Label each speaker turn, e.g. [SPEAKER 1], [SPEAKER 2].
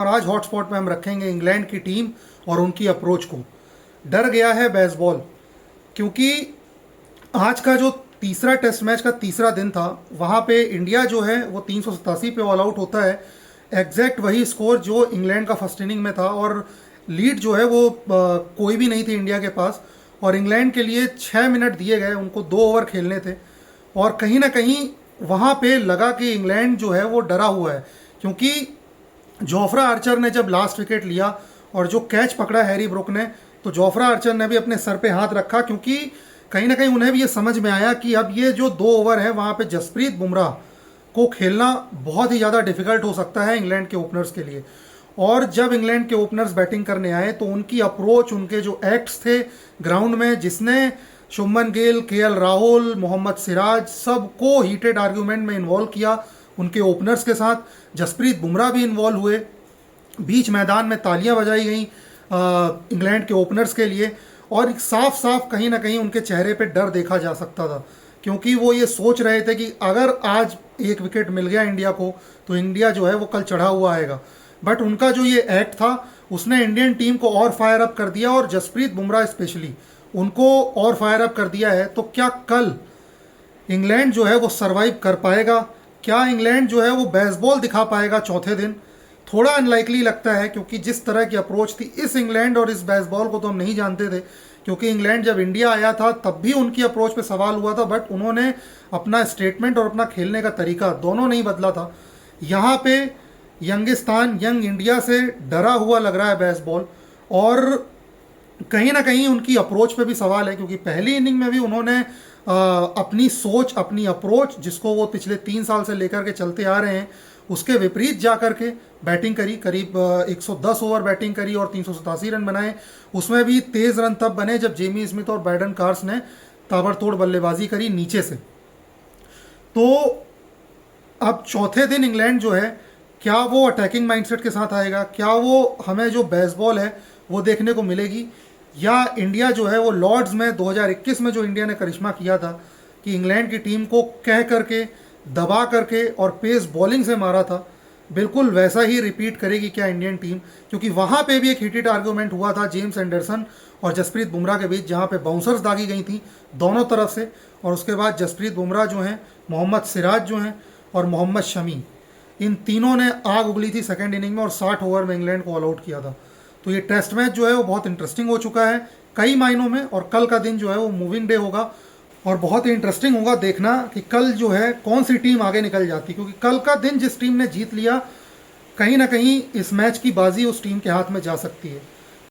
[SPEAKER 1] और आज हॉटस्पॉट पे हम रखेंगे इंग्लैंड की टीम और उनकी अप्रोच को। डर गया है बेसबॉल, क्योंकि आज का जो तीसरा टेस्ट मैच का तीसरा दिन था, वहाँ पे इंडिया जो है वो 387 पे ऑल आउट होता है। एग्जैक्ट वही स्कोर जो इंग्लैंड का फर्स्ट इनिंग में था, और लीड जो है वो कोई भी नहीं थी इंडिया के पास। और इंग्लैंड के लिए 6 मिनट दिए गए, उनको 2 ओवर खेलने थे। और कहीं ना कहीं वहाँ पे लगा कि इंग्लैंड जो है वो डरा हुआ है, क्योंकि जोफ्रा आर्चर ने जब लास्ट विकेट लिया और जो कैच पकड़ा हैरी ब्रुक ने, तो जोफ्रा आर्चर ने भी अपने सर पे हाथ रखा, क्योंकि कहीं ना कहीं उन्हें भी ये समझ में आया कि अब ये जो 2 ओवर है वहाँ पे जसप्रीत बुमराह को खेलना बहुत ही ज़्यादा डिफिकल्ट हो सकता है इंग्लैंड के ओपनर्स के लिए। और जब इंग्लैंड के ओपनर्स बैटिंग करने आए तो उनकी अप्रोच, उनके जो एक्ट्स थे ग्राउंड में, जिसने शुभमन गिल, केएल राहुल, मोहम्मद सिराज सबको हीटेड आर्ग्यूमेंट में इन्वॉल्व किया उनके ओपनर्स के साथ। जसप्रीत बुमराह भी इन्वॉल्व हुए, बीच मैदान में तालियां बजाई गई इंग्लैंड के ओपनर्स के लिए। और साफ साफ कहीं ना कहीं उनके चेहरे पे डर देखा जा सकता था, क्योंकि वो ये सोच रहे थे कि अगर आज एक विकेट मिल गया इंडिया को तो इंडिया जो है वो कल चढ़ा हुआ आएगा। बट उनका जो ये एक्ट था उसने इंडियन टीम को और फायर अप कर दिया, और जसप्रीत बुमराह स्पेशली उनको और फायर अप कर दिया है। तो क्या कल इंग्लैंड जो है वो सरवाइव कर पाएगा? क्या इंग्लैंड जो है वो बेसबॉल दिखा पाएगा चौथे दिन? थोड़ा अनलाइकली लगता है, क्योंकि जिस तरह की अप्रोच थी इस इंग्लैंड और इस बेसबॉल को तो हम नहीं जानते थे। क्योंकि इंग्लैंड जब इंडिया आया था तब भी उनकी अप्रोच पे सवाल हुआ था, बट उन्होंने अपना स्टेटमेंट और अपना खेलने का तरीका दोनों नहीं बदला था। यहाँ पे यंगिस्तान, यंग इंडिया से डरा हुआ लग रहा है बेसबॉल, और कहीं ना कहीं उनकी अप्रोच पे भी सवाल है, क्योंकि पहली इनिंग में भी उन्होंने अपनी सोच, अपनी अप्रोच, जिसको वो पिछले 3 साल से लेकर के चलते आ रहे हैं, उसके विपरीत जा करके बैटिंग करी। करीब 110 ओवर बैटिंग करी और 387 रन बनाए। उसमें भी तेज़ रन तब बने जब जेमी स्मिथ और बैडन कार्स ने ताबड़तोड़ बल्लेबाजी करी नीचे से। तो अब चौथे दिन इंग्लैंड जो है, क्या वो अटैकिंग माइंडसेट के साथ आएगा? क्या वो हमें जो बेसबॉल है वो देखने को मिलेगी? या इंडिया जो है वो लॉर्ड्स में 2021 में जो इंडिया ने करिश्मा किया था कि इंग्लैंड की टीम को कह करके, दबा करके और पेस बॉलिंग से मारा था, बिल्कुल वैसा ही रिपीट करेगी क्या इंडियन टीम? क्योंकि वहाँ पे भी एक हीटेड आर्गूमेंट हुआ था जेम्स एंडरसन और जसप्रीत बुमराह के बीच, जहाँ पे बाउंसर्स दागी गई थी दोनों तरफ से। और उसके बाद जसप्रीत बुमराह जो हैं, मोहम्मद सिराज जो हैं और मोहम्मद शमी, इन तीनों ने आग उगली थी सेकेंड इनिंग में और 60 ओवर में इंग्लैंड को ऑल आउट किया था। तो ये टेस्ट मैच जो है वो बहुत इंटरेस्टिंग हो चुका है कई मायनों में, और कल का दिन जो है वो मूविंग डे होगा और बहुत ही इंटरेस्टिंग होगा देखना कि कल जो है कौन सी टीम आगे निकल जाती, क्योंकि कल का दिन जिस टीम ने जीत लिया, कहीं ना कहीं इस मैच की बाजी उस टीम के हाथ में जा सकती है।